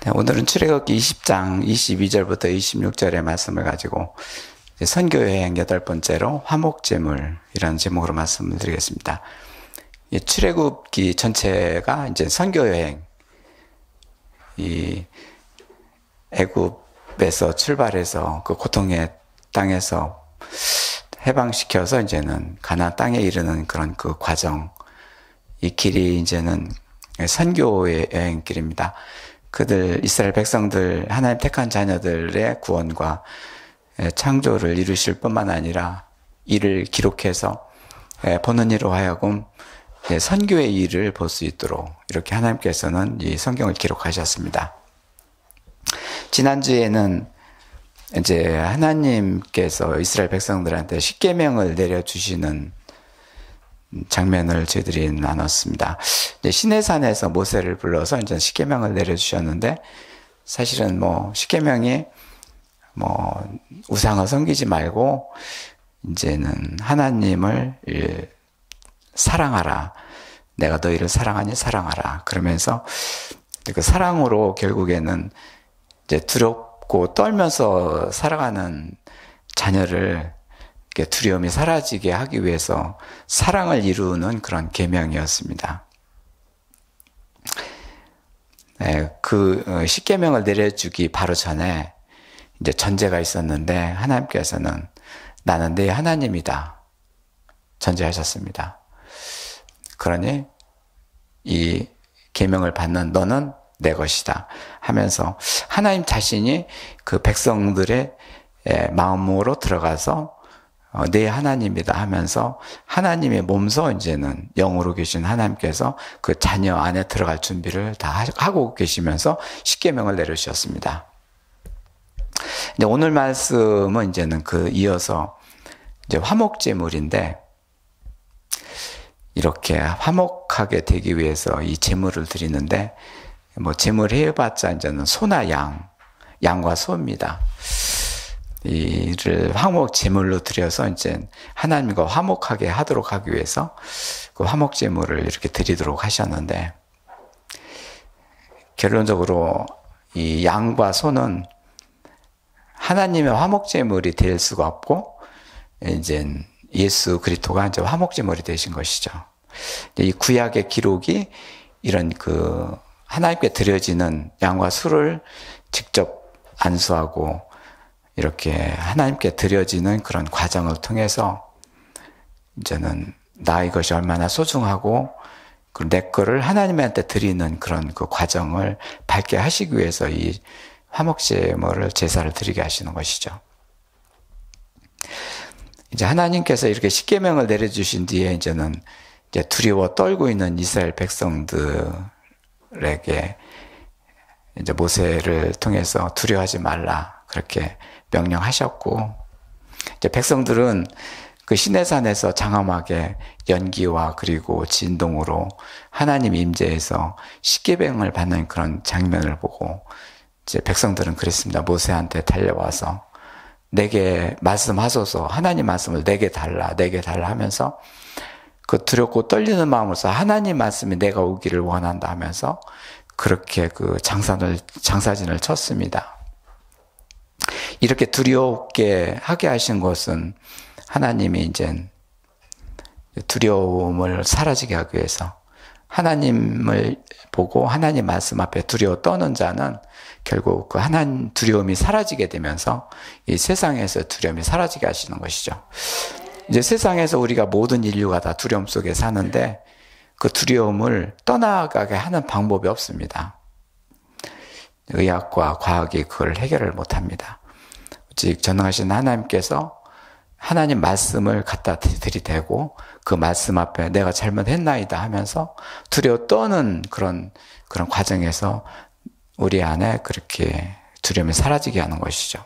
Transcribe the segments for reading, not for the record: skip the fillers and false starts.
네, 오늘은 출애굽기 20장 22절부터 26절의 말씀을 가지고 선교여행 8번째로 화목제물이라는 제목으로 말씀을 드리겠습니다. 출애굽기 전체가 이제 선교여행, 이 애굽에서 출발해서 그 고통의 땅에서 해방시켜서 이제는 가나안 땅에 이르는 그런 그 과정, 이 길이 이제는 선교의 여행길입니다. 그들 이스라엘 백성들 하나님 택한 자녀들의 구원과 창조를 이루실 뿐만 아니라 이를 기록해서 보는 이로 하여금 선교의 일을 볼 수 있도록 이렇게 하나님께서는 이 성경을 기록하셨습니다. 지난주에는 이제 하나님께서 이스라엘 백성들한테 십계명을 내려주시는 장면을 저희들이 나눴습니다. 시내산에서 모세를 불러서 이제 십계명을 내려주셨는데, 사실은 십계명이 우상을 섬기지 말고 이제는 하나님을 사랑하라. 내가 너희를 사랑하니 사랑하라. 그러면서 그 사랑으로 결국에는 이제 두렵고 떨면서 살아가는 자녀를 두려움이 사라지게 하기 위해서 사랑을 이루는 그런 계명이었습니다. 그 십계명을 내려주기 바로 전에 이제 전제가 있었는데, 하나님께서는 나는 네 하나님이다 전제하셨습니다. 그러니 이 계명을 받는 너는 내 것이다 하면서 하나님 자신이 그 백성들의 마음으로 들어가서 내 하나님이다 하면서 하나님의 몸소 이제는 영으로 계신 하나님께서 그 자녀 안에 들어갈 준비를 다 하고 계시면서 십계명을 내려주셨습니다. 이제 오늘 말씀은 이제는 이어서 이제 화목제물인데, 이렇게 화목하게 되기 위해서 이 제물을 드리는데, 제물 해봤자 이제는 소나 양과 소입니다. 이를 화목 제물로 드려서 이제 하나님과 화목하게 하도록 하기 위해서 그 화목 제물을 이렇게 드리도록 하셨는데, 결론적으로 이 양과 소는 하나님의 화목 제물이 될 수가 없고, 이제 예수 그리스도가 이제 화목 제물이 되신 것이죠. 이 구약의 기록이 이런 하나님께 드려지는 양과 소를 직접 안수하고 이렇게 하나님께 드려지는 그런 과정을 통해서 이제는 나 이것이 얼마나 소중하고 내 거를 하나님한테 드리는 그런 그 과정을 밝게 하시기 위해서 이 화목제물을 제사를 드리게 하시는 것이죠. 이제 하나님께서 이렇게 십계명을 내려주신 뒤에 이제는 이제 두려워 떨고 있는 이스라엘 백성들에게 이제 모세를 통해서 두려워하지 말라 그렇게 명령하셨고, 이제 백성들은 그 시내산에서 장엄하게 연기와 그리고 진동으로 하나님 임재에서 십계명을 받는 그런 장면을 보고 이제 백성들은 그랬습니다. 모세한테 달려와서 내게 말씀하소서, 하나님 말씀을 내게 달라 하면서 그 두렵고 떨리는 마음으로서 하나님 말씀이 내가 오기를 원한다 하면서 그렇게 그 장사진을 쳤습니다. 이렇게 두렵게 하게 하신 것은 하나님이 이제 두려움을 사라지게 하기 위해서, 하나님을 보고 하나님 말씀 앞에 두려워 떠는 자는 결국 그 하나님 두려움이 사라지게 되면서 이 세상에서 두려움이 사라지게 하시는 것이죠. 이제 세상에서 우리가 모든 인류가 다 두려움 속에 사는데 그 두려움을 떠나가게 하는 방법이 없습니다. 의학과 과학이 그걸 해결을 못합니다. 즉 전능하신 하나님께서 하나님 말씀을 갖다 들이대고 그 말씀 앞에 내가 잘못했나이다 하면서 두려워 떠는 그런 과정에서 우리 안에 그렇게 두려움이 사라지게 하는 것이죠.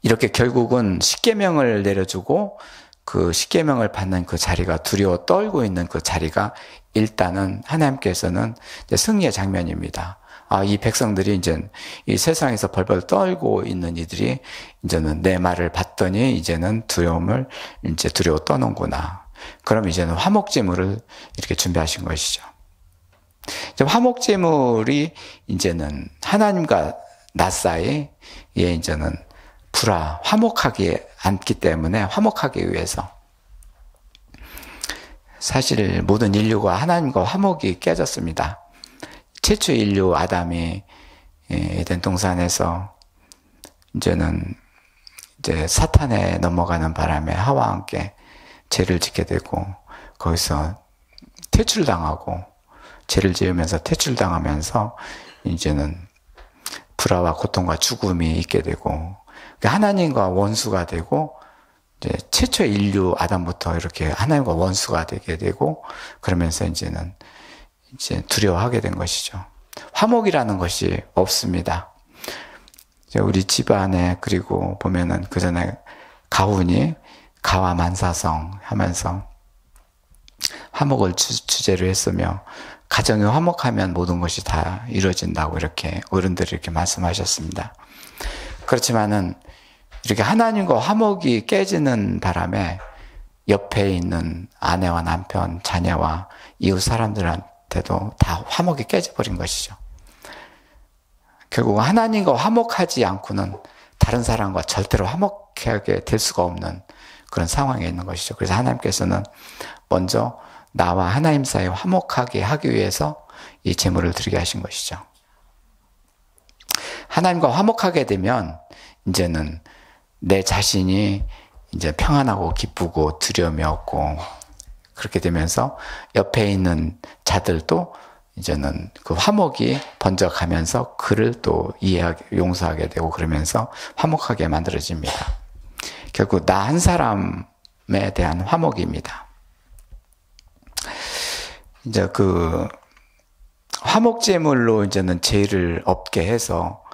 이렇게 결국은 십계명을 내려주고 그 십계명을 받는 그 자리가, 두려워 떨고 있는 그 자리가 일단은 하나님께서는 이제 승리의 장면입니다. 이 백성들이 이제 이 세상에서 벌벌 떨고 있는 이들이 이제는 내 말을 받더니 이제는 두려워 떠는구나. 그럼 이제는 화목제물을 이렇게 준비하신 것이죠. 화목제물이 이제는 하나님과 나 사이에 이제는 화목하게 앉기 때문에 화목하기 위해서 사실 모든 인류가 하나님과 화목이 깨졌습니다. 최초 인류 아담이 에덴 동산에서 이제는 이제 사탄에 넘어가는 바람에 하와와 함께 죄를 짓게 되고 거기서 퇴출당하고 죄를 지으면서 퇴출당하면서 이제는 불화와 고통과 죽음이 있게 되고 하나님과 원수가 되고 이제 최초 인류 아담부터 이렇게 하나님과 원수가 되게 되고 그러면서 이제는 이제 두려워하게 된 것이죠. 화목이라는 것이 없습니다. 우리 집안에 그리고 보면은 그 전에 가훈이 가와 만사성 하면서 화목을 주제로 했으며 가정이 화목하면 모든 것이 다 이루어진다고 이렇게 어른들이 이렇게 말씀하셨습니다. 그렇지만은 이렇게 하나님과 화목이 깨지는 바람에 옆에 있는 아내와 남편, 자녀와 이웃 사람들한테도 다 화목이 깨져버린 것이죠. 결국 하나님과 화목하지 않고는 다른 사람과 절대로 화목하게 될 수가 없는 그런 상황에 있는 것이죠. 그래서 하나님께서는 먼저 나와 하나님 사이에 화목하게 하기 위해서 이 제물을 드리게 하신 것이죠. 하나님과 화목하게 되면 이제는 내 자신이 이제 평안하고 기쁘고 두려움이 없고 그렇게 되면서 옆에 있는 자들도 이제는 그 화목이 번져가면서 그를 또 이해하게, 용서하게 되고 그러면서 화목하게 만들어집니다. 결국 나 한 사람에 대한 화목입니다. 이제 그 화목제물로 이제는 죄를 없게 해서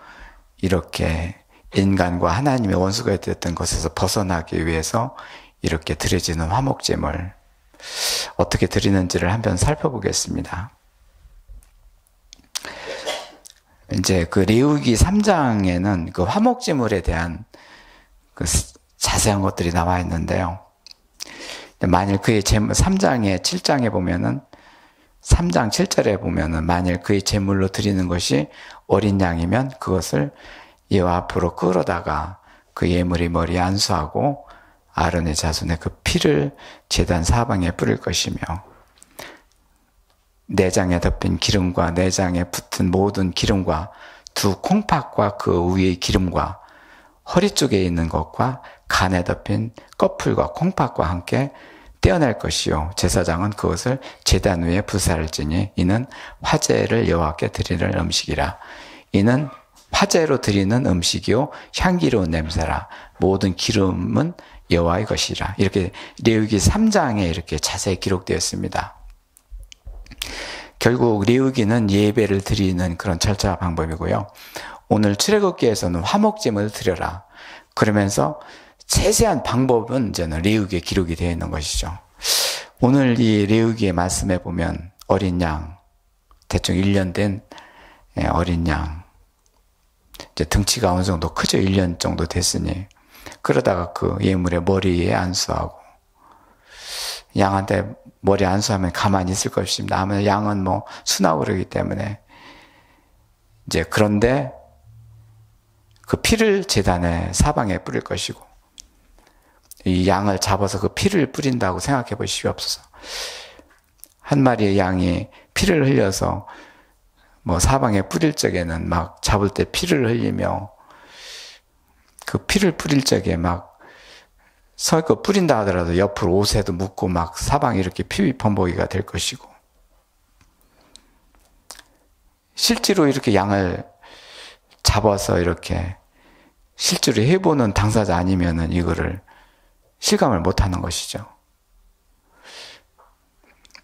이렇게 인간과 하나님의 원수가 되었던 것에서 벗어나기 위해서 이렇게 드려지는 화목제물 어떻게 드리는지를 한번 살펴보겠습니다. 이제 그 레위기 3장에는 그 화목제물에 대한 그 자세한 것들이 나와 있는데요. 만일 그의 3장에 7장에 보면은 3장 7절에 보면은 만일 그의 제물로 드리는 것이 어린 양이면 그것을 여호와 앞으로 끌어다가 그 예물의 머리에 안수하고 아론의 자손의 그 피를 제단 사방에 뿌릴 것이며 내장에 덮인 기름과 내장에 붙은 모든 기름과 두 콩팥과 그 위의 기름과 허리 쪽에 있는 것과 간에 덮인 꺼풀과 콩팥과 함께 떼어낼 것이요 제사장은 그것을 제단 위에 부사할지니 이는 화제를 여호와께 드리는 음식이라. 이는 화제로 드리는 음식이요 향기로운 냄새라. 모든 기름은 여호와의 것이라. 이렇게 레위기 3장에 이렇게 자세히 기록되었습니다. 결국 레위기는 예배를 드리는 그런 절차 방법이고요. 오늘 출애굽기에서는 화목제물을 드려라. 그러면서 세세한 방법은 이제는 레위기에 기록이 되어 있는 것이죠. 오늘 이 레위기의 말씀에 보면 어린 양, 대충 1년 된 어린 양, 이제 등치가 어느 정도 크죠. 1년 정도 됐으니 그러다가 그 예물의 머리에 안수하고 양한테 머리 안수하면 가만히 있을 것입니다. 아무래도 양은 뭐 순하고 그러기 때문에 이제 그런데 그 피를 제단의 사방에 뿌릴 것이고 이 양을 잡아서 그 피를 뿌린다고 생각해 보시옵소서. 한 마리의 양이 피를 흘려서 뭐 사방에 뿌릴 적에는 막 잡을 때 피를 흘리며 그 피를 뿌릴 적에 막 그 뿌린다 하더라도 옆으로 옷에도 묻고 막 사방에 이렇게 피 범벅이가 될 것이고 실제로 이렇게 양을 잡아서 이렇게 실제로 해보는 당사자 아니면은 이거를 실감을 못하는 것이죠.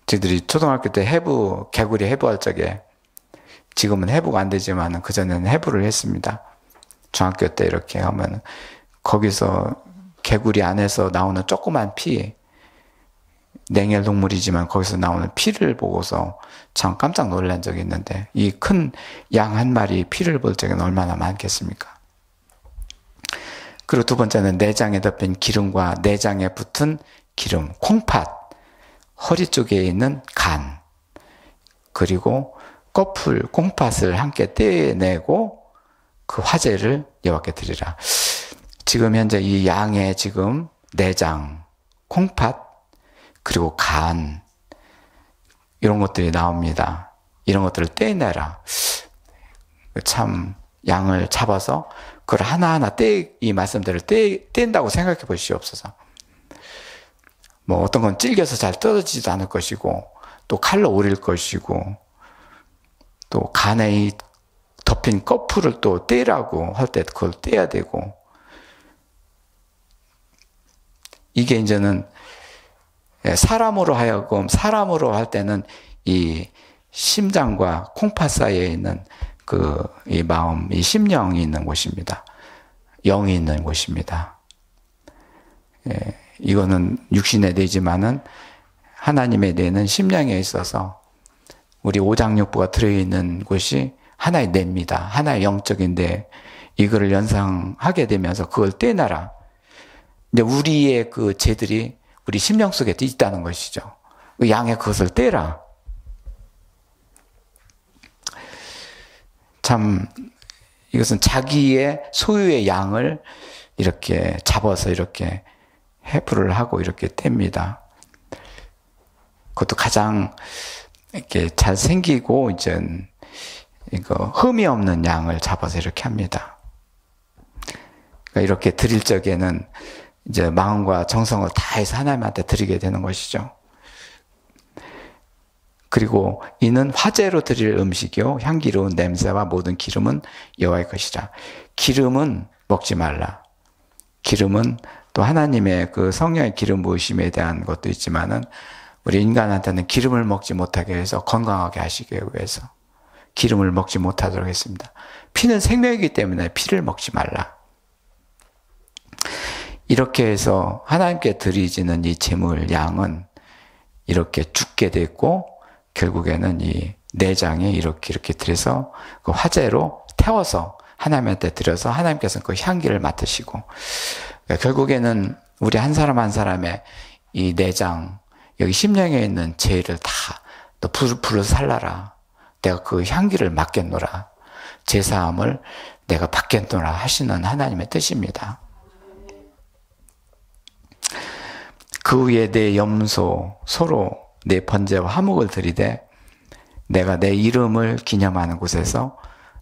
저희들이 초등학교 때 개구리 해부할 적에 지금은 해부가 안 되지만 그전에는 해부를 했습니다. 중학교 때 이렇게 하면 거기서 개구리 안에서 나오는 조그만 피, 냉혈 동물이지만 거기서 나오는 피를 보고서 참 깜짝 놀란 적이 있는데 이 큰 양 한 마리 피를 볼 적에는 얼마나 많겠습니까? 그리고 두 번째는 내장에 덮인 기름과 내장에 붙은 기름, 콩팥, 허리 쪽에 있는 간, 그리고 꺼풀, 콩팥을 함께 떼내고 그 화제를 여호와께 드리라. 지금 현재 이 양의 지금 내장, 콩팥, 그리고 간, 이런 것들이 나옵니다. 이런 것들을 떼내라. 참 양을 잡아서 그걸 하나하나 이 말씀들을 뗀다고 생각해 보시옵소서. 뭐 어떤 건 찔겨서 잘 떨어지지도 않을 것이고, 또 칼로 오릴 것이고, 또 간에 이 덮인 꺼풀을 또 떼라고 할 때 그걸 떼야 되고, 이게 이제는 사람으로 할 때는 이 심장과 콩팥 사이에 있는 이 마음, 이 심령이 있는 곳입니다. 영이 있는 곳입니다. 이거는 육신의 뇌지만은 하나님의 뇌는 심령에 있어서 우리 오장육부가 들어있는 곳이 하나의 뇌입니다. 하나의 영적인 뇌. 이거를 연상하게 되면서 그걸 떼놔라. 근데 우리의 그 죄들이 우리 심령 속에 있다는 것이죠. 그 양의 그것을 떼라. 참 이것은 자기의 소유의 양을 이렇게 잡아서 이렇게 해부를 하고 이렇게 뗍니다. 그것도 가장 이렇게 잘 생기고 이제 이거 흠이 없는 양을 잡아서 이렇게 합니다. 그러니까 이렇게 드릴 적에는 이제 마음과 정성을 다해서 하나님한테 드리게 되는 것이죠. 그리고 이는 화제로 드릴 음식이요 향기로운 냄새와 모든 기름은 여호와의 것이라. 기름은 먹지 말라. 기름은 또 하나님의 그 성령의 기름 부으심에 대한 것도 있지만은 우리 인간한테는 기름을 먹지 못하게 해서 건강하게 하시기 위해서 기름을 먹지 못하도록 했습니다. 피는 생명이기 때문에 피를 먹지 말라. 이렇게 해서 하나님께 드리지는 이 제물 양은 이렇게 죽게 됐고 결국에는 이 내장이 이렇게 드려서 그 화제로 태워서 하나님한테 드려서 하나님께서는 그 향기를 맡으시고 결국에는 우리 한 사람 한 사람의 이 내장 여기 심령에 있는 죄를 다 너 불을 살라라. 내가 그 향기를 맡겠노라. 제사함을 내가 받겠노라 하시는 하나님의 뜻입니다. 그 후에 내 염소, 소로 내 번제와 화목을 드리되 내가 내 이름을 기념하는 곳에서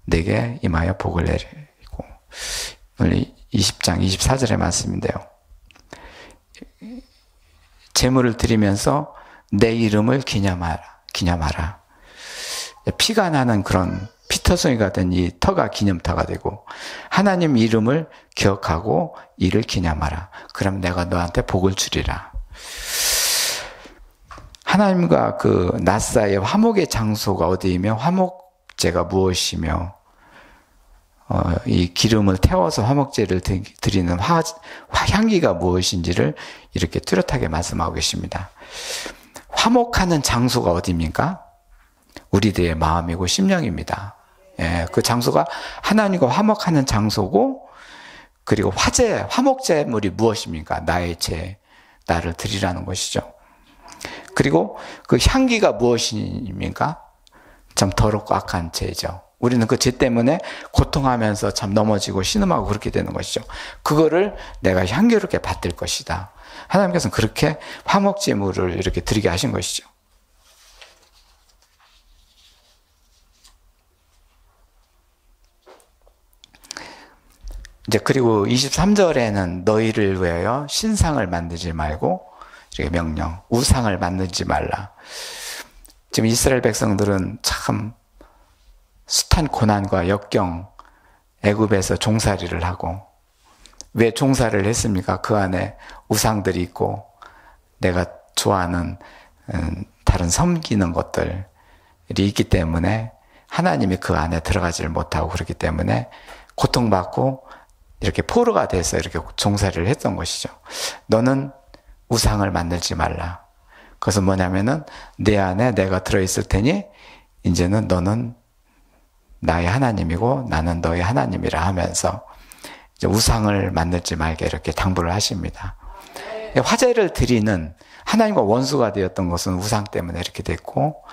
내게 임하여 복을 내리고. 오늘 20장 24절의 말씀인데요. 제물을 드리면서 내 이름을 기념하라. 피가 나는 그런 피터성이가 된 이 터가 기념터가 되고 하나님 이름을 기억하고 이를 기념하라. 그럼 내가 너한테 복을 주리라. 하나님과 그 나 사이의 화목의 장소가 어디이며 화목제가 무엇이며 이 기름을 태워서 화목제를 드리는 향기가 무엇인지를 이렇게 뚜렷하게 말씀하고 계십니다. 화목하는 장소가 어디입니까? 우리들의 마음이고 심령입니다. 예, 그 장소가 하나님과 화목하는 장소고 그리고 화목제물이 무엇입니까? 나의 죄, 나를 드리라는 것이죠. 그리고 그 향기가 무엇입니까? 참 더럽고 악한 죄죠. 우리는 그 죄 때문에 고통하면서 참 넘어지고 신음하고 그렇게 되는 것이죠. 그거를 내가 향기롭게 받들 것이다. 하나님께서는 그렇게 화목제물을 이렇게 드리게 하신 것이죠. 이제 그리고 23절에는 너희를 위하여 신상을 만들지 말고 이렇게 명령, 우상을 만들지 말라. 지금 이스라엘 백성들은 참 숱한 고난과 역경, 애굽에서 종살이를 하고 왜 종살이를 했습니까? 그 안에 우상들이 있고 내가 좋아하는 다른 섬기는 것들이 있기 때문에 하나님이 그 안에 들어가지를 못하고 그렇기 때문에 고통받고 이렇게 포로가 돼서 이렇게 종살이를 했던 것이죠. 너는 우상을 만들지 말라. 그것은 뭐냐면은 내 안에 내가 들어있을 테니 이제는 너는 나의 하나님이고 나는 너의 하나님이라 하면서 이제 우상을 만들지 말게 이렇게 당부를 하십니다. 화제를 드리는 하나님과 원수가 되었던 것은 우상 때문에 이렇게 됐고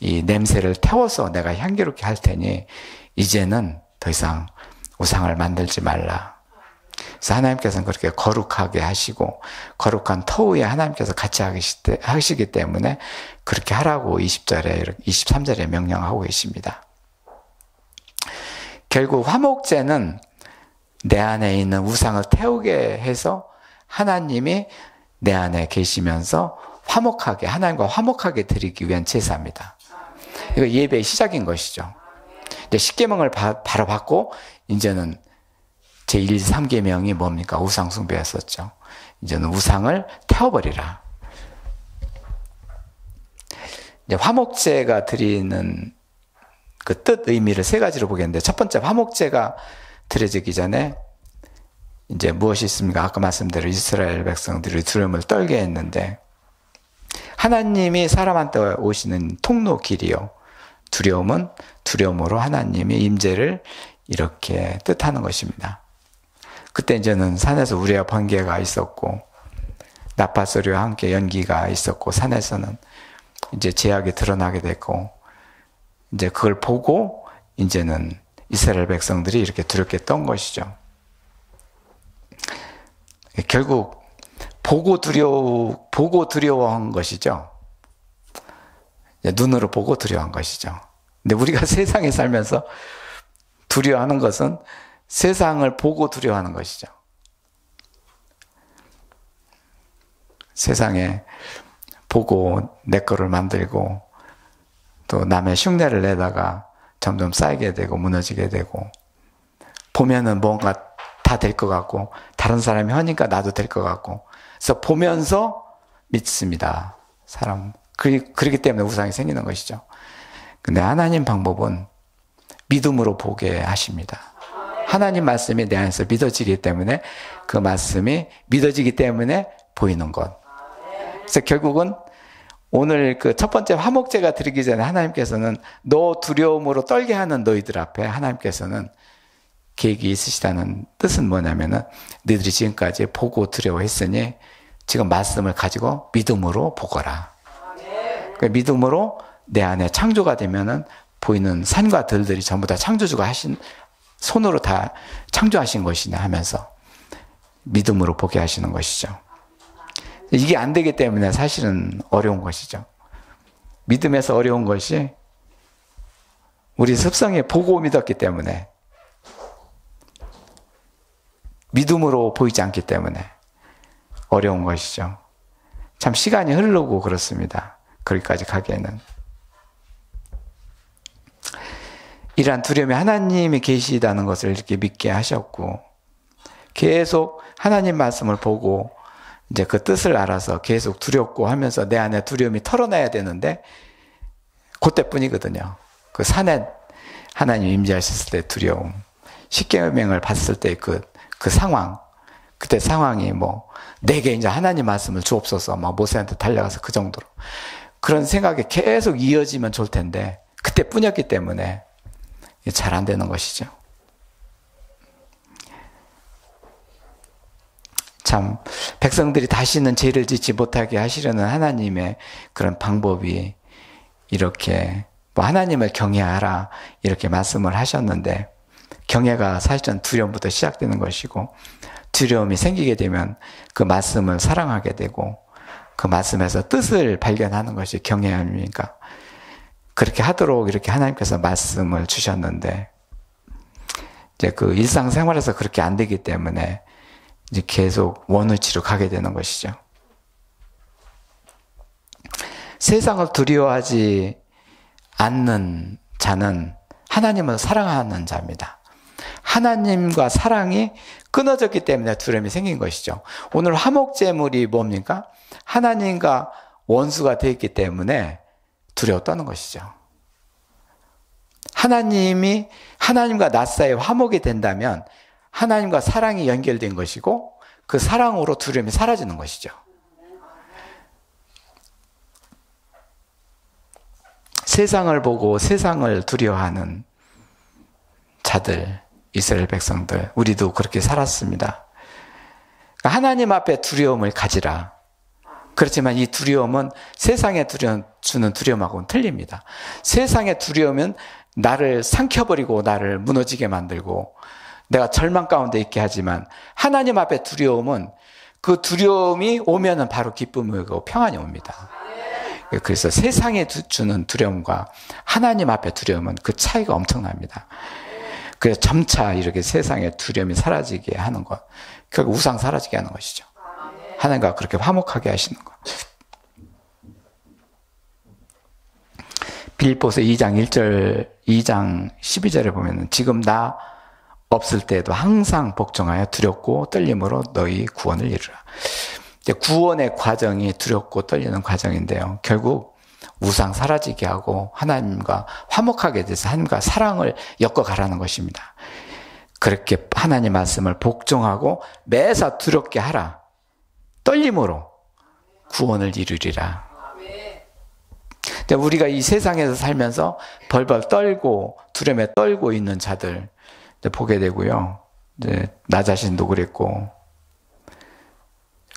이 냄새를 태워서 내가 향기롭게 할 테니 이제는 더 이상 우상을 만들지 말라. 그래서 하나님께서는 그렇게 거룩하게 하시고 거룩한 터위에 하나님께서 같이 하시기 때문에 그렇게 하라고 20절에 23절에 명령하고 계십니다. 결국 화목제는 내 안에 있는 우상을 태우게 해서 하나님이 내 안에 계시면서 화목하게, 하나님과 화목하게 드리기 위한 제사입니다. 이거 예배의 시작인 것이죠. 이제 십계명을 바로 받고 이제는 제1, 3계명이 뭡니까? 우상 숭배였었죠. 이제는 우상을 태워버리라. 이제 화목제가 드리는 그 뜻, 의미를 세 가지로 보겠는데, 첫 번째, 화목제가 드려지기 전에 이제 무엇이 있습니까? 아까 말씀대로 이스라엘 백성들이 두려움을 떨게 했는데, 하나님이 사람한테 오시는 통로 길이요. 두려움은 두려움으로 하나님이 임재를 이렇게 뜻하는 것입니다. 그때 이제는 산에서 우레와 번개가 있었고, 나팔 소리와 함께 연기가 있었고, 산에서는 이제 제약이 드러나게 됐고, 이제 그걸 보고 이제는 이스라엘 백성들이 이렇게 두렵게 떤 것이죠. 결국 보고 두려워한 것이죠. 눈으로 보고 두려워한 것이죠. 근데 우리가 세상에 살면서 두려워하는 것은 세상을 보고 두려워하는 것이죠. 세상에 보고 내 거를 만들고 또 남의 흉내를 내다가 점점 쌓이게 되고 무너지게 되고, 보면은 뭔가 다 될 것 같고 다른 사람이 하니까 나도 될 것 같고, 그래서 보면서 믿습니다. 사람. 그렇기 때문에 우상이 생기는 것이죠. 근데 하나님 방법은 믿음으로 보게 하십니다. 하나님 말씀이 내 안에서 믿어지기 때문에, 그 말씀이 믿어지기 때문에 보이는 것. 그래서 결국은 오늘 그 첫 번째 화목제가 드리기 전에 하나님께서는 너 두려움으로 떨게 하는 너희들 앞에 하나님께서는 계획이 있으시다는 뜻은 뭐냐면은, 너희들이 지금까지 보고 두려워했으니 지금 말씀을 가지고 믿음으로 보거라. 그 믿음으로 내 안에 창조가 되면은 보이는 산과 들들이 전부 다 창조주가 하신 손으로 다 창조하신 것이냐 하면서 믿음으로 보게 하시는 것이죠. 이게 안 되기 때문에 사실은 어려운 것이죠. 믿음에서 어려운 것이 우리 습성에 보고 믿었기 때문에, 믿음으로 보이지 않기 때문에 어려운 것이죠. 참 시간이 흐르고 그렇습니다. 거기까지 가기에는. 이러한 두려움이 하나님이 계시다는 것을 이렇게 믿게 하셨고, 계속 하나님 말씀을 보고 이제 그 뜻을 알아서 계속 두렵고 하면서 내 안에 두려움이 털어놔야 되는데, 그때뿐이거든요. 그 산에 하나님 임재하셨을 때 두려움, 십계명을 봤을 때 그 상황, 그때 상황이 뭐 내게 이제 하나님 말씀을 주옵소서 막 모세한테 달려가서 그 정도로 그런 생각이 계속 이어지면 좋을 텐데, 그때뿐이었기 때문에 잘 안 되는 것이죠. 참 백성들이 다시는 죄를 짓지 못하게 하시려는 하나님의 그런 방법이 이렇게 뭐 하나님을 경외하라 이렇게 말씀을 하셨는데, 경외가 사실은 두려움부터 시작되는 것이고, 두려움이 생기게 되면 그 말씀을 사랑하게 되고 그 말씀에서 뜻을 발견하는 것이 경외함이니까, 그렇게 하도록 이렇게 하나님께서 말씀을 주셨는데, 이제 그 일상생활에서 그렇게 안 되기 때문에 이제 계속 원위치로 가게 되는 것이죠. 세상을 두려워하지 않는 자는 하나님을 사랑하는 자입니다. 하나님과 사랑이 끊어졌기 때문에 두려움이 생긴 것이죠. 오늘 화목제물이 뭡니까? 하나님과 원수가 되어 있기 때문에 두려웠다는 것이죠. 하나님이 하나님과 나 사이에 화목이 된다면 하나님과 사랑이 연결된 것이고, 그 사랑으로 두려움이 사라지는 것이죠. 세상을 보고 세상을 두려워하는 자들, 이스라엘 백성들, 우리도 그렇게 살았습니다. 하나님 앞에 두려움을 가지라. 그렇지만 이 두려움은 세상의 두려움 주는 두려움하고는 틀립니다. 세상의 두려움은 나를 삼켜버리고 나를 무너지게 만들고 내가 절망 가운데 있게 하지만 하나님 앞에 두려움은 그 두려움이 오면은 바로 기쁨이 오고 평안이 옵니다. 그래서 세상에 주는 두려움과 하나님 앞에 두려움은 그 차이가 엄청납니다. 그래서 점차 이렇게 세상의 두려움이 사라지게 하는 것, 결국 우상 사라지게 하는 것이죠. 하나님과 그렇게 화목하게 하시는 것. 빌립보서 2장 12절에 보면은 지금 나 없을 때에도 항상 복종하여 두렵고 떨림으로 너희 구원을 이루라. 구원의 과정이 두렵고 떨리는 과정인데요. 결국 우상 사라지게 하고 하나님과 화목하게 돼서 하나님과 사랑을 엮어가라는 것입니다. 그렇게 하나님 말씀을 복종하고 매사 두렵게 하라. 떨림으로 구원을 이루리라. 우리가 이 세상에서 살면서 벌벌 떨고 두려움에 떨고 있는 자들 보게 되고요. 나 자신도 그랬고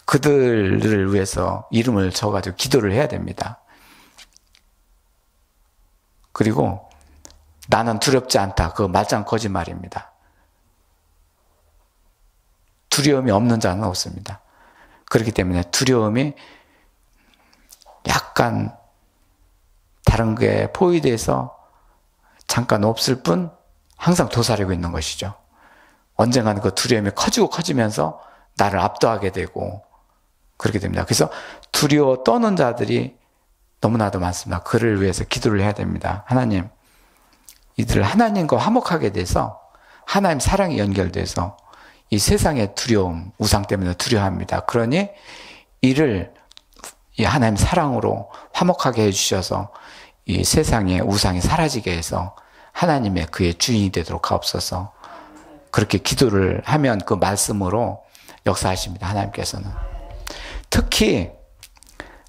그들을 위해서 이름을 적어가지고 기도를 해야 됩니다. 그리고 나는 두렵지 않다. 그거 말짱 거짓말입니다. 두려움이 없는 자는 없습니다. 그렇기 때문에 두려움이 약간 다른 게 포위돼서 잠깐 없을 뿐 항상 도사리고 있는 것이죠. 언젠가는 그 두려움이 커지고 커지면서 나를 압도하게 되고 그렇게 됩니다. 그래서 두려워 떠는 자들이 너무나도 많습니다. 그를 위해서 기도를 해야 됩니다. 하나님, 이들을 하나님과 화목하게 돼서 하나님 사랑이 연결돼서 이 세상의 두려움, 우상 때문에 두려워합니다. 그러니 이를 이 하나님 사랑으로 화목하게 해주셔서 이 세상의 우상이 사라지게 해서 하나님의 그의 주인이 되도록 하옵소서. 그렇게 기도를 하면 그 말씀으로 역사하십니다. 하나님께서는. 특히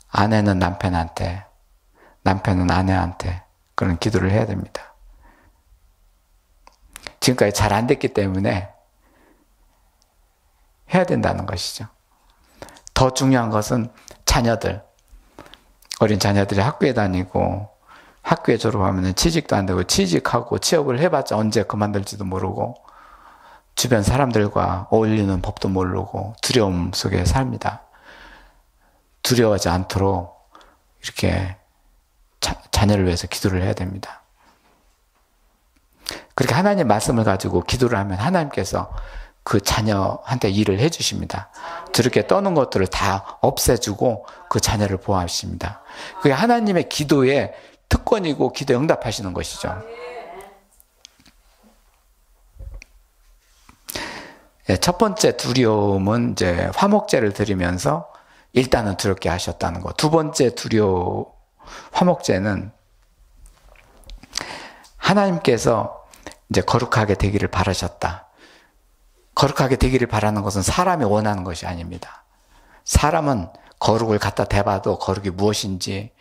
아내는 남편한테, 남편은 아내한테 그런 기도를 해야 됩니다. 지금까지 잘 안 됐기 때문에 해야 된다는 것이죠. 더 중요한 것은 자녀들, 어린 자녀들이 학교에 다니고 학교에 졸업하면 취직도 안 되고 취직하고 취업을 해봤자 언제 그만둘지도 모르고 주변 사람들과 어울리는 법도 모르고 두려움 속에 삽니다. 두려워하지 않도록 이렇게 자녀를 위해서 기도를 해야 됩니다. 그렇게 하나님 말씀을 가지고 기도를 하면 하나님께서 그 자녀한테 일을 해주십니다. 저렇게 떠는 것들을 다 없애주고 그 자녀를 보호하십니다. 그게 하나님의 기도의 특권이고 기도에 응답하시는 것이죠. 첫 번째 두려움은 이제 화목제를 드리면서 일단은 두렵게 하셨다는 것. 두 번째 화목제는 하나님께서 이제 거룩하게 되기를 바라셨다. 거룩하게 되기를 바라는 것은 사람이 원하는 것이 아닙니다. 사람은 거룩을 갖다 대봐도 거룩이 무엇인지,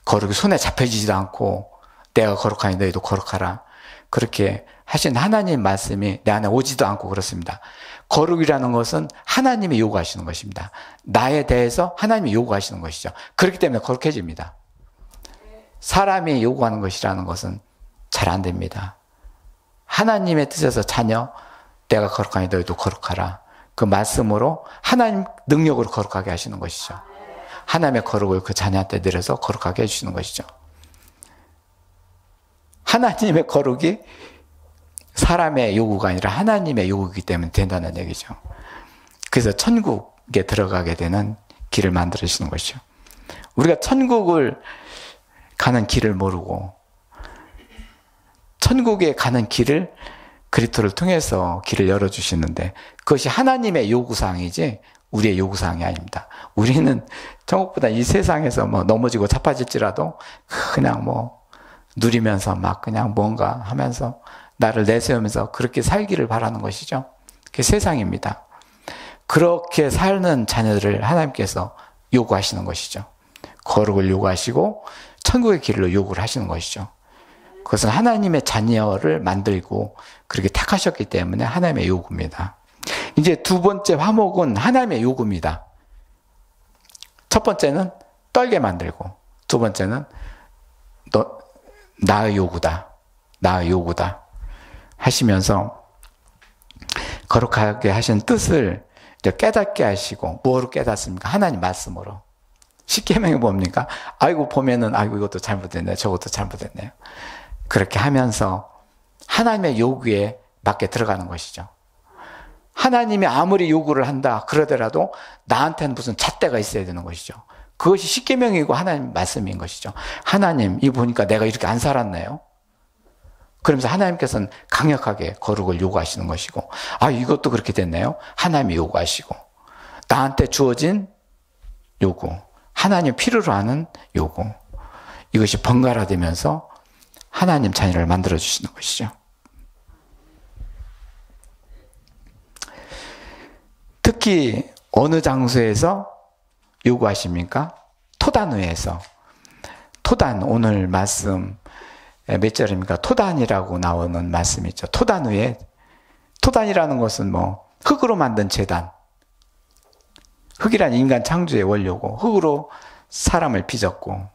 거룩이 손에 잡혀지지도 않고 내가 거룩하니 너희도 거룩하라. 그렇게 하신 하나님 말씀이 내 안에 오지도 않고 그렇습니다. 거룩이라는 것은 하나님이 요구하시는 것입니다. 나에 대해서 하나님이 요구하시는 것이죠. 그렇기 때문에 거룩해집니다. 사람이 요구하는 것이라는 것은 잘 안 됩니다. 하나님의 뜻에서 자녀, 내가 거룩하니 너희도 거룩하라. 그 말씀으로 하나님 능력으로 거룩하게 하시는 것이죠. 하나님의 거룩을 그 자녀한테 내려서 거룩하게 해주시는 것이죠. 하나님의 거룩이 사람의 요구가 아니라 하나님의 요구이기 때문에 된다는 얘기죠. 그래서 천국에 들어가게 되는 길을 만들어주시는 것이죠. 우리가 천국을 가는 길을 모르고 천국에 가는 길을 그리스도를 통해서 길을 열어주시는데 그것이 하나님의 요구사항이지 우리의 요구사항이 아닙니다. 우리는 천국보다 이 세상에서 뭐 넘어지고 자빠질지라도 그냥 뭐 누리면서 막 그냥 뭔가 하면서 나를 내세우면서 그렇게 살기를 바라는 것이죠. 그게 세상입니다. 그렇게 사는 자녀들을 하나님께서 요구하시는 것이죠. 거룩을 요구하시고 천국의 길로 요구를 하시는 것이죠. 그것은 하나님의 자녀를 만들고 그렇게 택하셨기 때문에 하나님의 요구입니다. 이제 두 번째 화목은 하나님의 요구입니다. 첫 번째는 떨게 만들고 두 번째는 나의 요구다. 나의 요구다. 하시면서 거룩하게 하신 뜻을 깨닫게 하시고, 뭐로 깨닫습니까? 하나님 말씀으로. 십계명이 뭡니까? 아이고 보면은 아이고 이것도 잘못됐네요. 저것도 잘못됐네요. 그렇게 하면서 하나님의 요구에 맞게 들어가는 것이죠. 하나님이 아무리 요구를 한다 그러더라도 나한테는 무슨 잣대가 있어야 되는 것이죠. 그것이 십계명이고 하나님 말씀인 것이죠. 하나님, 이 보니까 내가 이렇게 안 살았네요. 그러면서 하나님께서는 강력하게 거룩을 요구하시는 것이고, 아, 이것도 그렇게 됐네요. 하나님이 요구하시고, 나한테 주어진 요구, 하나님 필요로 하는 요구, 이것이 번갈아되면서 하나님 자녀를 만들어주시는 것이죠. 특히 어느 장소에서 요구하십니까? 토단위에서. 토단, 오늘 말씀 몇 절입니까? 토단이라고 나오는 말씀이 있죠. 토단위에, 토단이라는 것은 뭐 흙으로 만든 제단, 흙이란 인간 창조의 원료고 흙으로 사람을 빚었고,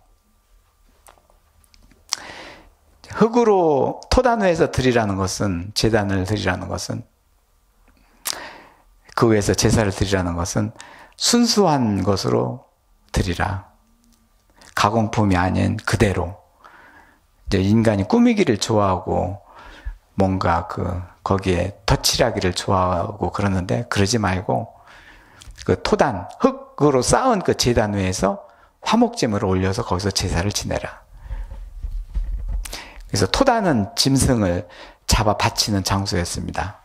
흙으로 토단위에서 드리라는 것은, 제단을 드리라는 것은, 그 위에서 제사를 드리라는 것은 순수한 것으로 드리라. 가공품이 아닌 그대로. 이제 인간이 꾸미기를 좋아하고 뭔가 거기에 덧칠하기를 좋아하고 그러는데, 그러지 말고 그 토단, 흙으로 쌓은 그 제단 위에서 화목제물을 올려서 거기서 제사를 지내라. 그래서 토단은 짐승을 잡아 바치는 장소였습니다.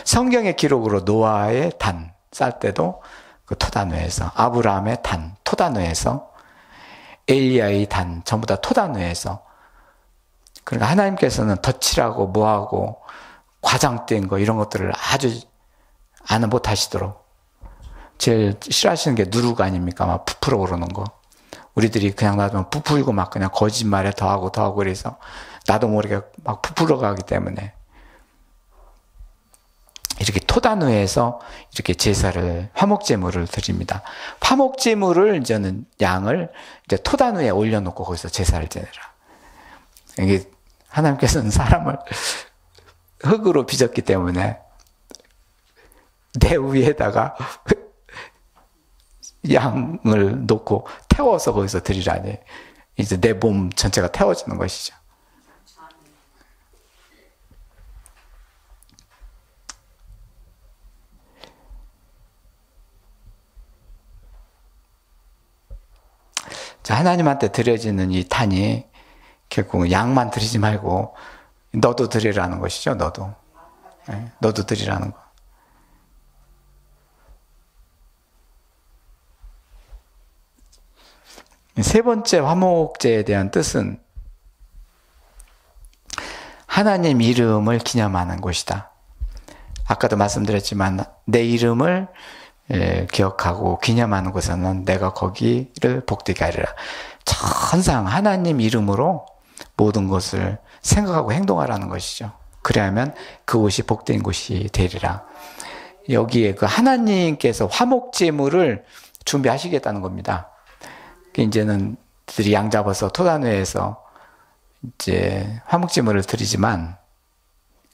성경의 기록으로 노아의 단 쌀 때도 그 토단위에서, 아브라함의 단 토단위에서, 엘리야의 단 전부 다 토단위에서. 그러니까 하나님께서는 덧칠하고 뭐하고 과장된 거 이런 것들을 아주 안 못하시도록, 제일 싫어하시는 게 누룩 아닙니까? 막 부풀어 오르는 거. 우리들이 그냥 놔두면 부풀고 막 그냥 거짓말에 더하고 그래서 나도 모르게 막 부풀어 가기 때문에, 이렇게 토단위에서 이렇게 제사를, 화목제물을 드립니다. 화목제물을 이제는 양을 이제 토단 위에 올려놓고 거기서 제사를 지내라. 이게 하나님께서는 사람을 흙으로 빚었기 때문에 내 위에다가 양을 놓고 태워서 거기서 드리라니, 이제 내 몸 전체가 태워지는 것이죠. 자, 하나님한테 드려지는 이 단이 결국은 양만 드리지 말고 너도 드리라는 것이죠. 너도. 네, 너도 드리라는 거. 세 번째 화목제에 대한 뜻은 하나님 이름을 기념하는 곳이다. 아까도 말씀드렸지만 내 이름을 기억하고 기념하는 곳에는 내가 거기를 복되게 하리라. 항상 하나님 이름으로 모든 것을 생각하고 행동하라는 것이죠. 그래야만 그곳이 복된 곳이 되리라. 여기에 그 하나님께서 화목제물을 준비하시겠다는 겁니다. 이제는 들이 양 잡아서 토단회에서 이제 화목제물을 드리지만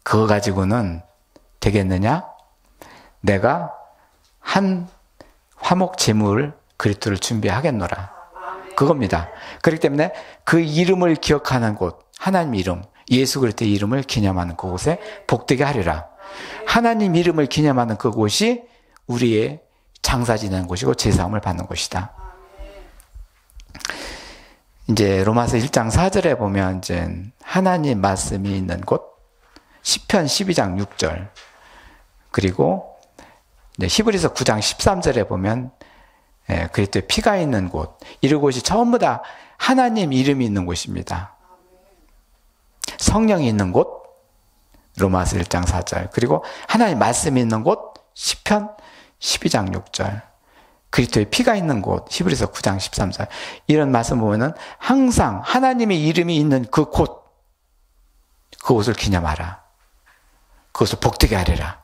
그거 가지고는 되겠느냐? 내가 한 화목제물 그리스도를 준비하겠노라. 그겁니다. 그렇기 때문에 그 이름을 기억하는 곳, 하나님 이름, 예수 그리스도의 이름을 기념하는 그곳에 복되게 하리라. 하나님 이름을 기념하는 그곳이 우리의 장사 지내는 곳이고 제사함을 받는 곳이다. 이제 로마서 1장 4절에 보면 이제 하나님 말씀이 있는 곳, 시편 12장 6절, 그리고 히브리서 9장 13절에 보면 그리스도의 피가 있는 곳, 이런 곳이 전부 다 하나님 이름이 있는 곳입니다. 성령이 있는 곳, 로마서 1장 4절, 그리고 하나님 말씀이 있는 곳, 시편 12장 6절, 그리스도의 피가 있는 곳, 히브리서 9장 13절. 이런 말씀 보면은 항상 하나님의 이름이 있는 그 곳, 그곳을 기념하라. 그것을 복되게 하리라.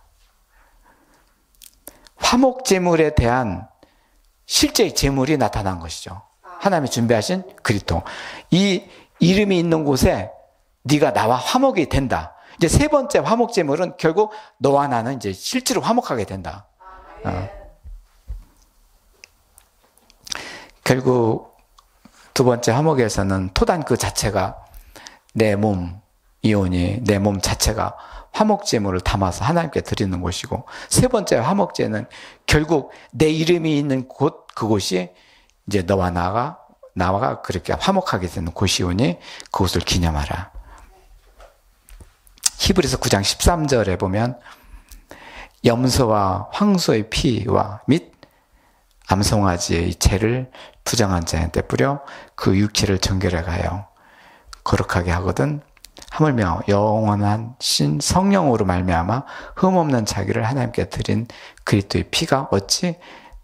화목제물에 대한 실제의 제물이 나타난 것이죠. 하나님이 준비하신 그리스도. 이 이름이 있는 곳에 네가 나와 화목이 된다. 이제 세 번째 화목 제물은 결국 너와 나는 이제 실제로 화목하게 된다. 결국 두 번째 화목에서는 토단 그 자체가 내 몸, 이온이 내 몸 자체가 화목제물을 담아서 하나님께 드리는 곳이고, 세 번째 화목제는 결국 내 이름이 있는 곳, 그곳이 이제 너와 나와 그렇게 화목하게 되는 곳이오니 그곳을 기념하라. 히브리서 9장 13절에 보면 염소와 황소의 피와 및 암송아지의 채를 부정한 자한테 뿌려 그 육체를 정결해 가요 거룩하게 하거든 하물며 영원한 신 성령으로 말미암아 흠없는 자기를 하나님께 드린 그리스도의 피가 어찌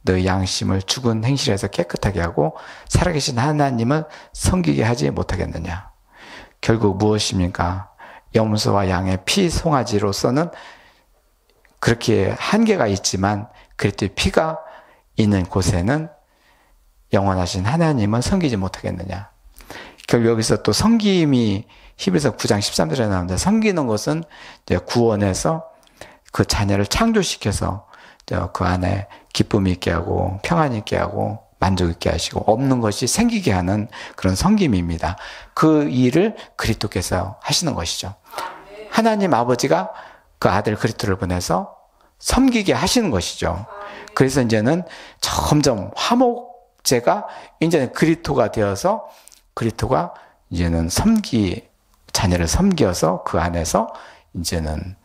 너의 양심을 죽은 행실에서 깨끗하게 하고 살아계신 하나님을 섬기게 하지 못하겠느냐. 결국 무엇입니까? 염소와 양의 피 송아지로서는 그렇게 한계가 있지만 그리스도의 피가 있는 곳에는 영원하신 하나님은 섬기지 못하겠느냐. 결국 여기서 또 섬김이 히브리서 9장 13절에 나오는데, 섬기는 것은 이제 구원해서 그 자녀를 창조시켜서 그 안에 기쁨이 있게 하고 평안이 있게 하고 만족 있게 하시고 없는 것이 생기게 하는 그런 섬김입니다. 그 일을 그리스도께서 하시는 것이죠. 하나님 아버지가 그 아들 그리스도를 보내서 섬기게 하시는 것이죠. 그래서 이제는 점점 화목제가 이제는 그리스도가 되어서 그리스도가 이제는 자녀를 섬겨서 그 안에서 이제는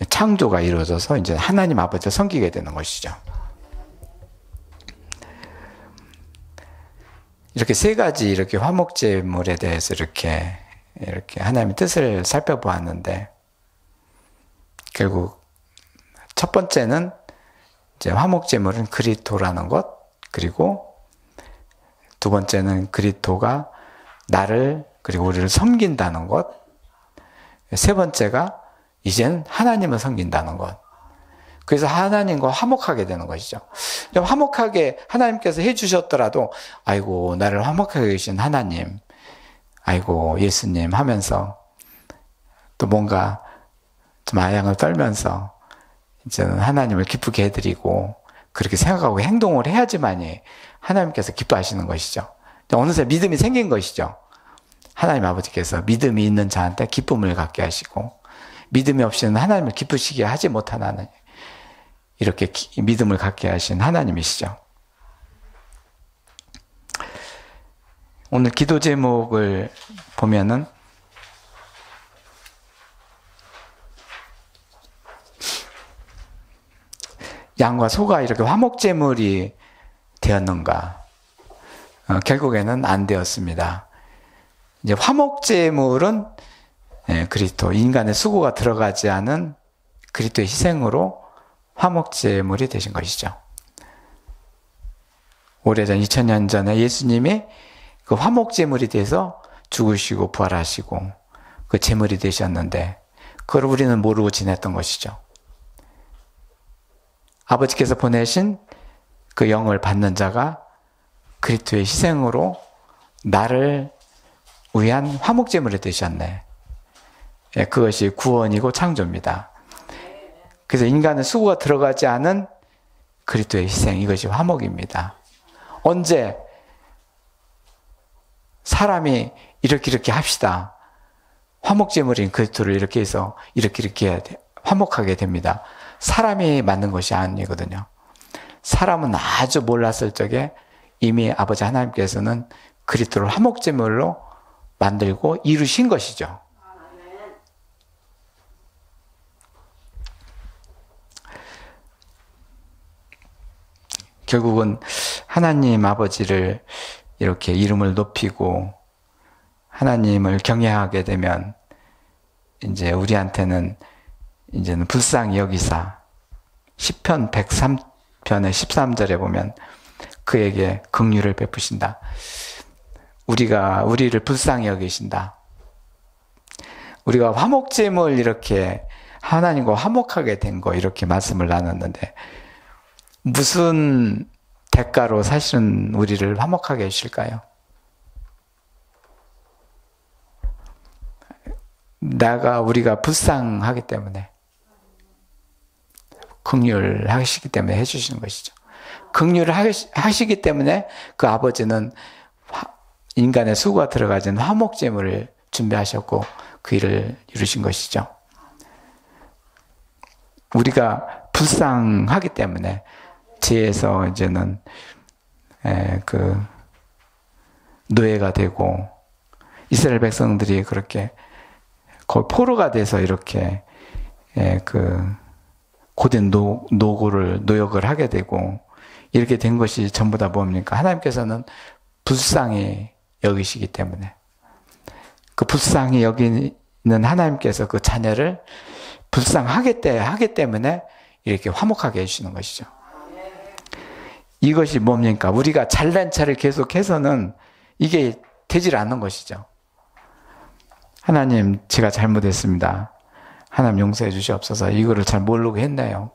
창조가 이루어져서 이제 하나님 아버지를 섬기게 되는 것이죠. 이렇게 세 가지 이렇게 화목제물에 대해서 이렇게 하나님의 뜻을 살펴보았는데, 결국 첫 번째는 이제 화목제물은 그리스도라는 것, 그리고 두 번째는 그리스도가 나를 그리고 우리를 섬긴다는 것, 세 번째가 이젠 하나님을 섬긴다는 것. 그래서 하나님과 화목하게 되는 것이죠. 화목하게 하나님께서 해주셨더라도 아이고 나를 화목하게 계신 하나님, 아이고 예수님 하면서 또 뭔가 좀 아양을 떨면서 이제는 하나님을 기쁘게 해드리고 그렇게 생각하고 행동을 해야지만이 하나님께서 기뻐하시는 것이죠. 어느새 믿음이 생긴 것이죠. 하나님 아버지께서 믿음이 있는 자한테 기쁨을 갖게 하시고, 믿음이 없이는 하나님을 기쁘시게 하지 못하는 이렇게 믿음을 갖게 하신 하나님이시죠. 오늘 기도 제목을 보면은 양과 소가 이렇게 화목제물이 되었는가? 결국에는 안 되었습니다. 이제 화목제물은 그리스도, 인간의 수고가 들어가지 않은 그리스도의 희생으로 화목제물이 되신 것이죠. 오래전 2000년 전에 예수님이 그 화목제물이 돼서 죽으시고 부활하시고 그 제물이 되셨는데, 그걸 우리는 모르고 지냈던 것이죠. 아버지께서 보내신 그 영을 받는 자가 그리스도의 희생으로 나를 위한 화목제물이 되셨네. 그것이 구원이고 창조입니다. 그래서 인간의 수고가 들어가지 않은 그리스도의 희생, 이것이 화목입니다. 언제 사람이 이렇게 합시다. 화목제물인 그리스도를 이렇게 해서 이렇게 화목하게 됩니다. 사람이 만든 것이 아니거든요. 사람은 아주 몰랐을 적에 이미 아버지 하나님께서는 그리스도를 화목제물로 만들고 이루신 것이죠. 결국은 하나님 아버지를 이렇게 이름을 높이고 하나님을 경외하게 되면 이제 우리한테는 이제는 불쌍히 여기사 시편 103편의 13절에 보면 그에게 긍휼을 베푸신다. 우리를 불쌍히 여기신다. 우리가 화목제물 이렇게 하나님과 화목하게 된 거 이렇게 말씀을 나눴는데, 무슨 대가로 사실은 우리를 화목하게 해주실까요? 우리가 불쌍하기 때문에, 긍휼을 하시기 때문에 해주시는 것이죠. 긍휼을 하시기 때문에 그 아버지는 인간의 수고가 들어가진 화목제물을 준비하셨고 그 일을 이루신 것이죠. 우리가 불쌍하기 때문에 죄에서 이제는 그 노예가 되고, 이스라엘 백성들이 그렇게 거의 포로가 돼서 이렇게 그 고된 노역을 하게 되고 이렇게 된 것이 전부 다 뭡니까? 하나님께서는 불쌍히 여기시기 때문에, 그 불쌍히 여기는 하나님께서 그 자녀를 불쌍하기 때문에 이렇게 화목하게 해주시는 것이죠. 이것이 뭡니까? 우리가 잘난 차를 계속해서는 이게 되질 않는 것이죠. 하나님, 제가 잘못했습니다. 하나님 용서해 주시옵소서. 이거를 잘 모르고 했네요.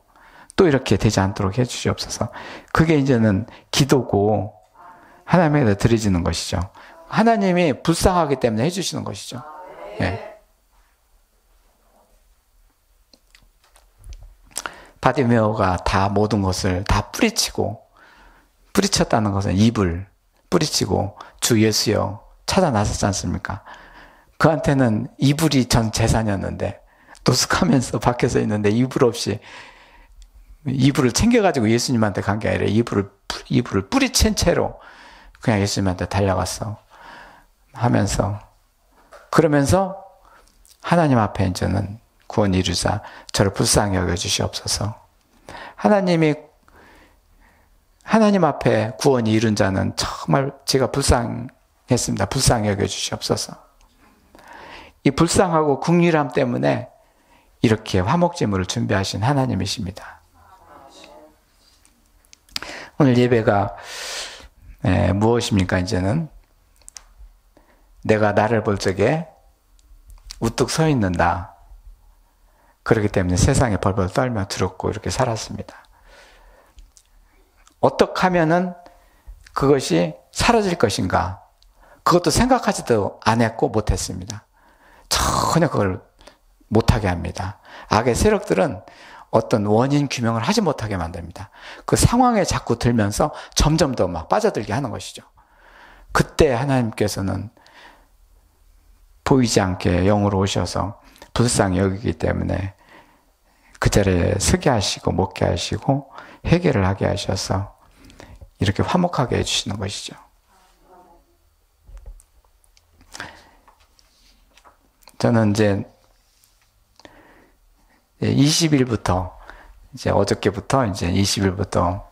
또 이렇게 되지 않도록 해 주시옵소서. 그게 이제는 기도고 하나님에게 드려지는 것이죠. 하나님이 불쌍하기 때문에 해 주시는 것이죠. 네. 바디메오가 다 모든 것을 다 뿌리쳤다는 것은 입을 뿌리치고 주 예수여 찾아 나섰지 않습니까? 그한테는 이불이 전 재산이었는데 노숙하면서 밖에서 있는데 이불 없이 이불을 챙겨가지고 예수님한테 간 게 아니라 이불을 뿌리친 채로 그냥 예수님한테 달려갔어 그러면서 하나님 앞에 이제는 구원 이루자 저를 불쌍히 여겨주시옵소서. 하나님 앞에 구원이 이룬 자는 정말 제가 불쌍했습니다. 불쌍히 여겨주시옵소서. 이 불쌍하고 긍휼함 때문에 이렇게 화목제물을 준비하신 하나님이십니다. 오늘 예배가 무엇입니까? 이제는 내가 나를 볼 적에 우뚝 서 있는다. 그렇기 때문에 세상에 벌벌 떨며 두렵고 이렇게 살았습니다. 어떻게 하면은 그것이 사라질 것인가? 그것도 생각하지도 안 했고 못했습니다. 전혀 그걸 못하게 합니다. 악의 세력들은 어떤 원인 규명을 하지 못하게 만듭니다. 그 상황에 자꾸 들면서 점점 더 막 빠져들게 하는 것이죠. 그때 하나님께서는 보이지 않게 영으로 오셔서 불쌍히 여기기 때문에 그 자리에 서게 하시고 먹게 하시고 해결을 하게 하셔서 이렇게 화목하게 해주시는 것이죠. 저는 이제 20일부터 어저께부터 20일부터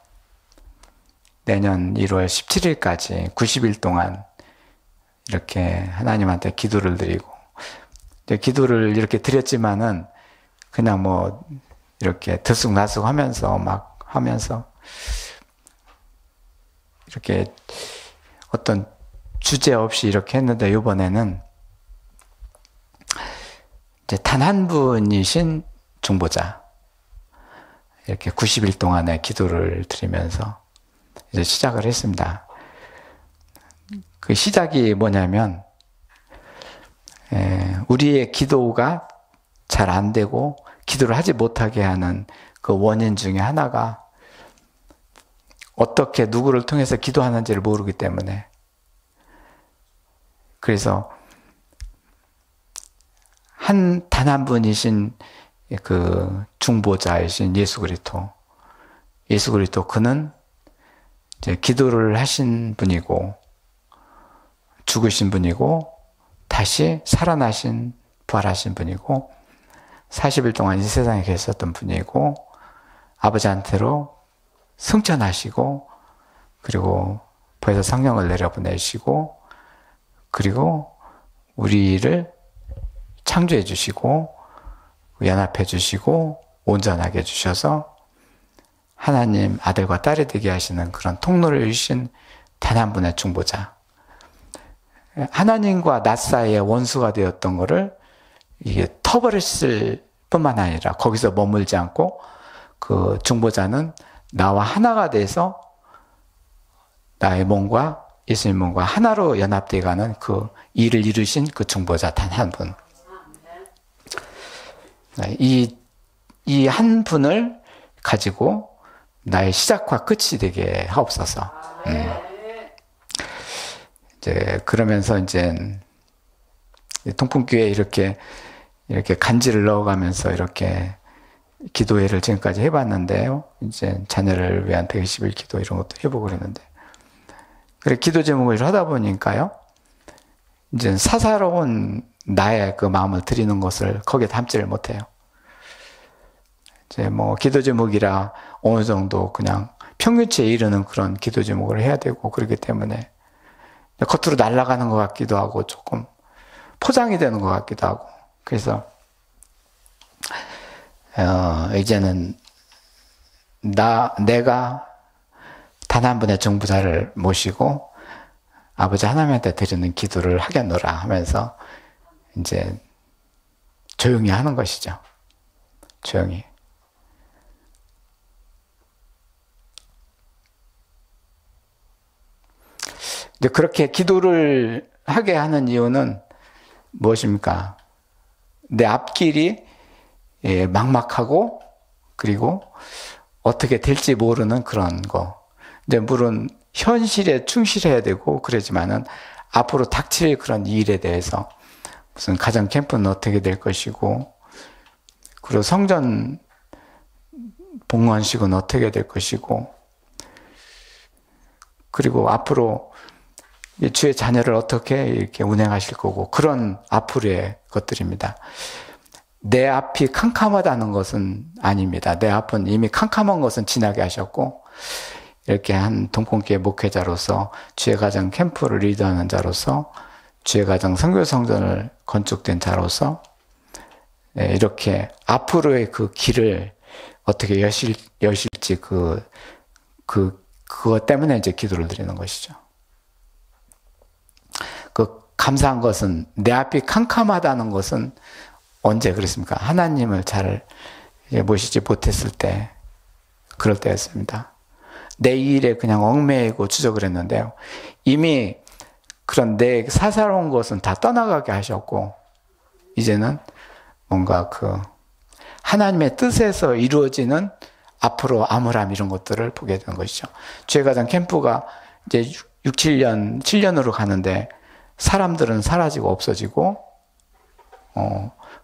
내년 1월 17일까지 90일 동안 이렇게 하나님한테 기도를 드리고, 기도를 이렇게 드렸지만은 그냥 뭐 이렇게 들쑥날쑥 하면서 이렇게 어떤 주제 없이 이렇게 했는데, 이번에는 이제 단 한 분이신 중보자, 이렇게 90일 동안의 기도를 드리면서 이제 시작을 했습니다. 그 시작이 뭐냐면, 우리의 기도가 잘 안 되고 기도를 하지 못하게 하는 그 원인 중에 하나가 어떻게 누구를 통해서 기도하는지를 모르기 때문에, 그래서 단 한 분이신 그 중보자이신 예수 그리스도, 그는 이제 기도를 하신 분이고, 죽으신 분이고, 다시 살아나신, 부활하신 분이고, 40일 동안 이 세상에 계셨던 분이고, 아버지한테로 승천하시고, 그리고 보혜사 성령을 내려보내시고, 그리고 우리를 창조해 주시고 연합해 주시고 온전하게 해주셔서 하나님 아들과 딸이 되게 하시는 그런 통로를 주신 단 한 분의 중보자, 하나님과 나 사이의 원수가 되었던 것을 이게 터버렸을 뿐만 아니라 거기서 머물지 않고 그 중보자는 나와 하나가 돼서 나의 몸과 예수님 몸과 하나로 연합되어 가는 그 일을 이루신 그 중보자 단 한 분. 이 한 분을 가지고 나의 시작과 끝이 되게 하옵소서. 이제 그러면서 이제 통풍교회에 이렇게 간지를 넣어가면서 이렇게 기도회를 지금까지 해봤는데요. 이제 자녀를 위한 120일 기도 이런 것도 해보고 그랬는데, 그래 기도 제목을 하다 보니까요, 이제 사사로운 나의 그 마음을 드리는 것을 거기에 담지를 못해요. 이제 뭐 기도 제목이라 어느 정도 그냥 평균치에 이르는 그런 기도 제목을 해야 되고 그렇기 때문에 겉으로 날아가는 것 같기도 하고 조금 포장이 되는 것 같기도 하고, 그래서 이제는 내가 단 한 분의 중보자를 모시고 아버지 하나님한테 드리는 기도를 하겠노라 하면서 이제 조용히 하는 것이죠. 조용히. 이제 그렇게 기도를 하게 하는 이유는 무엇입니까? 내 앞길이 막막하고 그리고 어떻게 될지 모르는 그런 거. 이제 물론 현실에 충실해야 되고 그러지만은 앞으로 닥칠 그런 일에 대해서 무슨 가정 캠프는 어떻게 될 것이고, 그리고 성전 봉헌식은 어떻게 될 것이고, 그리고 앞으로 주의 자녀를 어떻게 이렇게 운행하실 거고, 그런 앞으로의 것들입니다. 내 앞이 캄캄하다는 것은 아닙니다. 내 앞은 이미 캄캄한 것은 지나게 하셨고, 이렇게 한 동pon교회 목회자로서 주의 가정 캠프를 리드하는 자로서 주의 가정 선교 성전을 건축된 자로서 이렇게 앞으로의 그 길을 어떻게 여실지 그것 때문에 이제 기도를 드리는 것이죠. 그 감사한 것은 내 앞이 캄캄하다는 것은 언제 그랬습니까? 하나님을 잘 모시지 못했을 때, 그럴 때였습니다. 내 일에 그냥 얽매이고 추적을 했는데요. 이미 그런 내 사사로운 것은 다 떠나가게 하셨고, 이제는 뭔가 그 하나님의 뜻에서 이루어지는 앞으로 암울함 이런 것들을 보게 되는 것이죠. 주의 가정 캠프가 이제 7년, 7년으로 가는데 사람들은 사라지고 없어지고,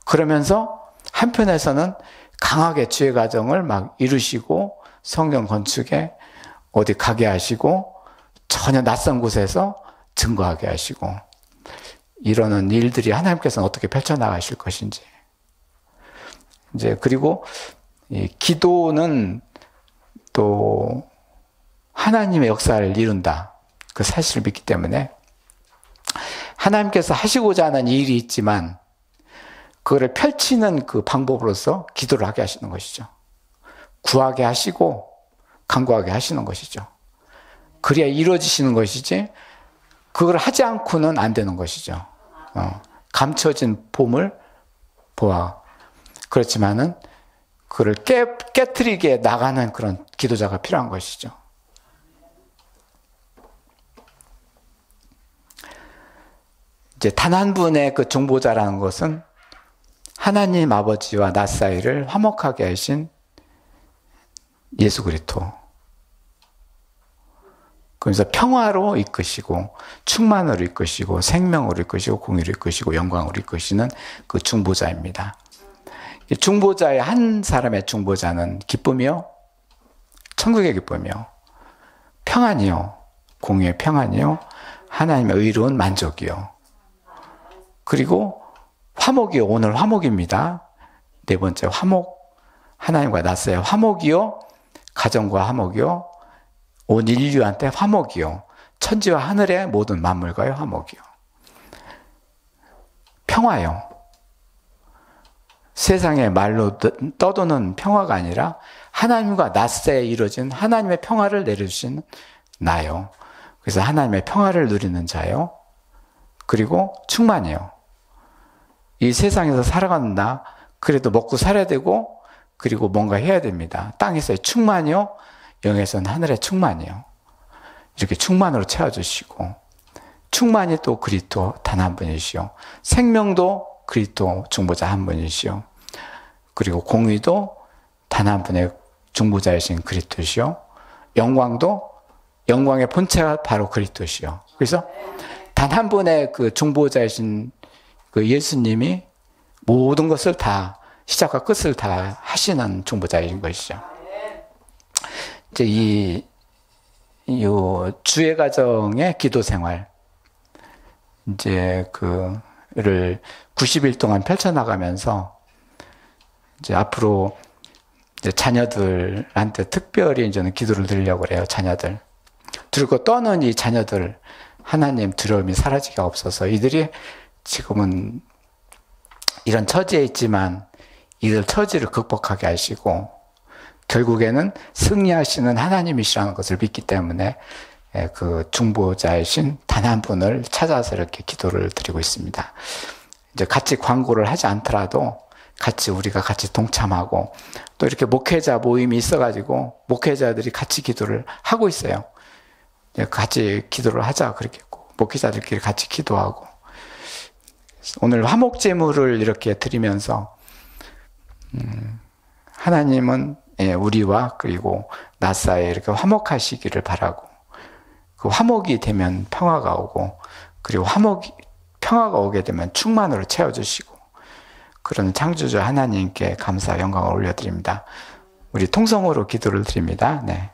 그러면서 한편에서는 강하게 주의 가정을 막 이루시고 성경 건축에 어디 가게 하시고 전혀 낯선 곳에서 증거하게 하시고, 이러는 일들이 하나님께서는 어떻게 펼쳐나가실 것인지. 이제 그리고 이 기도는 또 하나님의 역사를 이룬다, 그 사실을 믿기 때문에 하나님께서 하시고자 하는 일이 있지만 그거를 펼치는 그 방법으로서 기도를 하게 하시는 것이죠. 구하게 하시고 간구하게 하시는 것이죠. 그래야 이루어지시는 것이지 그걸 하지 않고는 안 되는 것이죠. 감춰진 봄을 보아. 그렇지만은 그를 깨트리게 나가는 그런 기도자가 필요한 것이죠. 이제 단 한 분의 그 중보자라는 것은 하나님 아버지와 나 사이를 화목하게 하신 예수 그리스도. 그래서 평화로 이끄시고 충만으로 이끄시고 생명으로 이끄시고 공의로 이끄시고 영광으로 이끄시는 그 중보자입니다. 중보자의 한 사람의 중보자는 기쁨이요, 천국의 기쁨이요, 평안이요, 공의의 평안이요, 하나님의 의로운 만족이요, 그리고 화목이요. 오늘 화목입니다. 네 번째 화목, 하나님과 나 사이의 화목이요, 가정과 화목이요, 온 인류한테 화목이요, 천지와 하늘의 모든 만물과의 화목이요, 평화요. 세상의 말로 떠도는 평화가 아니라 하나님과 나 사이에 이루어진 하나님의 평화를 내려주신 나요. 그래서 하나님의 평화를 누리는 자요. 그리고 충만이요. 이 세상에서 살아가는 나, 그래도 먹고 살아야 되고 그리고 뭔가 해야 됩니다. 땅에서의 충만이요, 영에서는 하늘의 충만이요. 이렇게 충만으로 채워주시고, 충만이 또 그리스도 단 한 분이시요, 생명도 그리스도 중보자 한 분이시요, 그리고 공의도 단 한 분의 중보자이신 그리스도시요. 영광의 본체가 바로 그리스도시요. 그래서 단 한 분의 그 중보자이신 그 예수님이 모든 것을 다 시작과 끝을 다 하시는 중보자인 것이죠. 이제 이 주의 가정의 기도 생활, 이제 그를 90일 동안 펼쳐나가면서 이제 앞으로 이제 자녀들한테 특별히 이제는 기도를 드리려고 그래요, 자녀들. 그리고 떠는 이 자녀들, 하나님 두려움이 사라지기가 없어서 이들이 지금은 이런 처지에 있지만 이들 처지를 극복하게 하시고 결국에는 승리하시는 하나님이시라는 것을 믿기 때문에 그 중보자이신 단 한 분을 찾아서 이렇게 기도를 드리고 있습니다. 이제 같이 광고를 하지 않더라도 우리가 같이 동참하고 또 이렇게 목회자 모임이 있어가지고 목회자들이 같이 기도를 하고 있어요. 같이 기도를 하자 그렇게 했고 목회자들끼리 같이 기도하고 오늘 화목제물을 이렇게 드리면서 하나님은 우리와 그리고 나 사이에 이렇게 화목하시기를 바라고 그 화목이 되면 평화가 오고 그리고 평화가 오게 되면 충만으로 채워주시고 그런 창조주 하나님께 감사 영광을 올려드립니다. 우리 통성으로 기도를 드립니다. 네.